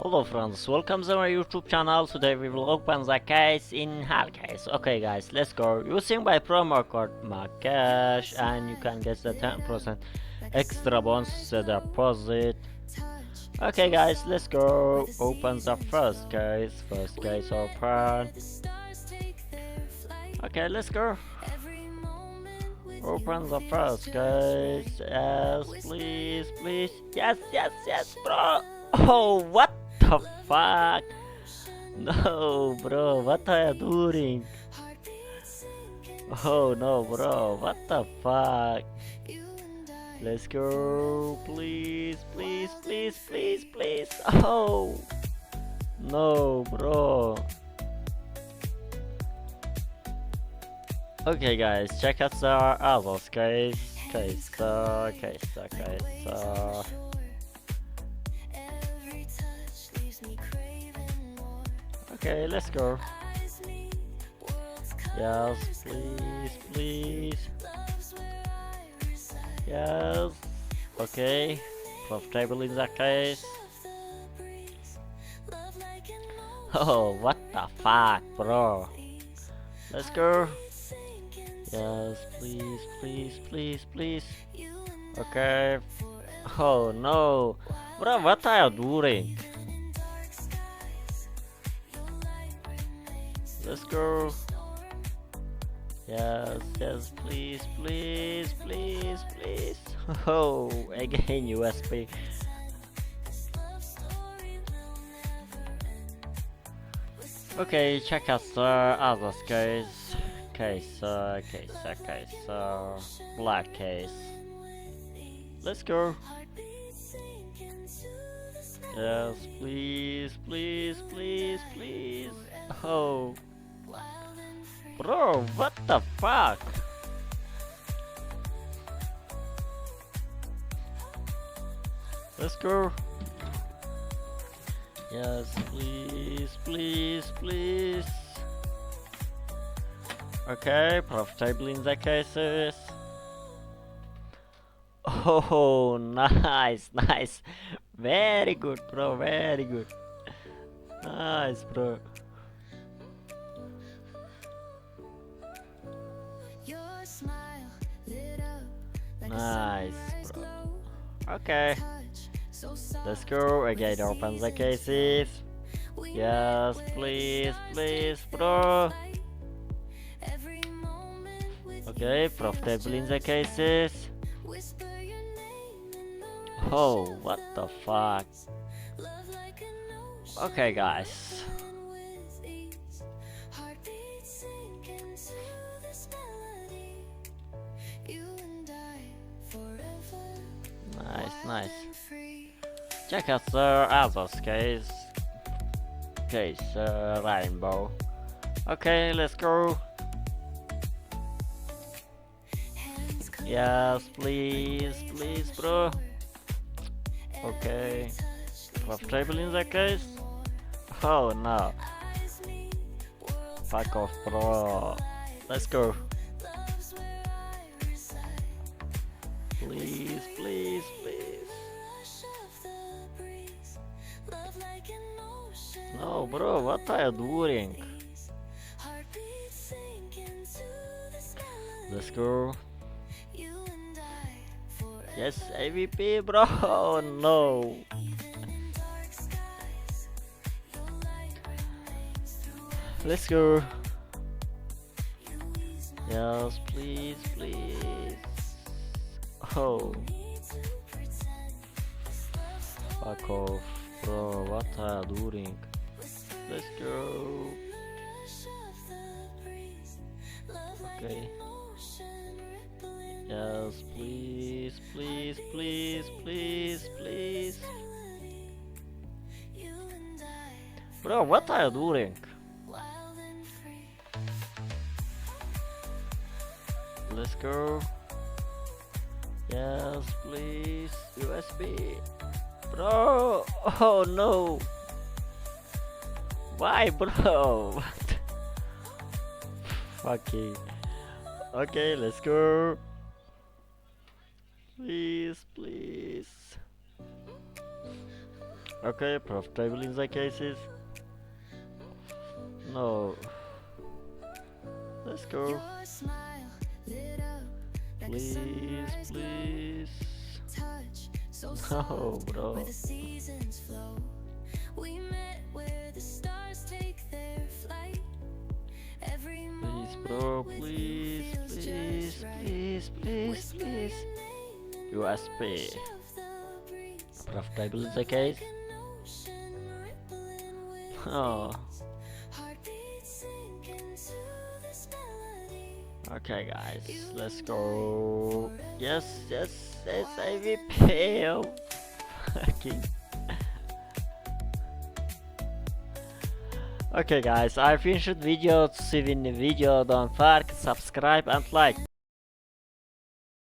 Hello friends, welcome to my YouTube channel. Today we will open the case in hard case. Okay guys, let's go. Using my promo code Makesh and you can get the 10% extra bonus deposit. Okay guys, let's go. Open the first case. First case open. Okay, let's go. Open the first case. Yes, please, please. Yes, yes, yes, bro. Oh, what the fuck? No, bro, what are you doing? Oh no, bro, what the fuck? Let's go, please, please, please, please, please. Oh, no, bro. Okay, guys, check out the other case. Okay, let's go. Yes, please, please. Yes. Okay. Profitable in that case. Oh, what the fuck, bro? Let's go. Yes, please, please, please, please. Okay. Oh no. Bro, what are you doing? Let's go. Yes, yes, please, please, please, please. Oh, again USB. Okay, check out the other black case. Let's go. Yes, please, please, please, please. Oh. Bro, what the fuck? Let's go. Yes, please, please, please. Okay, profitable in the cases. Oh, nice, nice. Very good, bro, very good. Nice, bro. Nice, bro. Okay. Let's go. Again, open the cases. Yes, please, please, bro. Okay, profitable in the cases. Oh, what the fuck? Okay, guys. Nice, nice. Check out the other rainbow. Okay, let's go. Yes, please, please, bro. Okay. Profitable in that case? Oh no. Fuck off, bro. Let's go. Please, please, please. No, bro, what are you doing? Let's go. Yes, AVP, bro. Oh, no. Let's go. Yes, please, please. Oh. Fuck off, bro. What are you doing? Let's go. Okay. Yes, please, please, please, please, please. Bro, what are you doing? Let's go. Yes, please. USB. Bro, oh no. Why, bro? Fucking. Okay, let's go. Please, please. Okay, profitable in the cases. No. Let's go. Please, please. No, bro. Please, bro, please, please, please, please, please. USP. Profitable is the case. Oh. Okay, guys, let's go. Yes, yes, yes, AVP. Oh, fucking. Okay, guys, I finished video. See you in the video. Don't forget subscribe and like.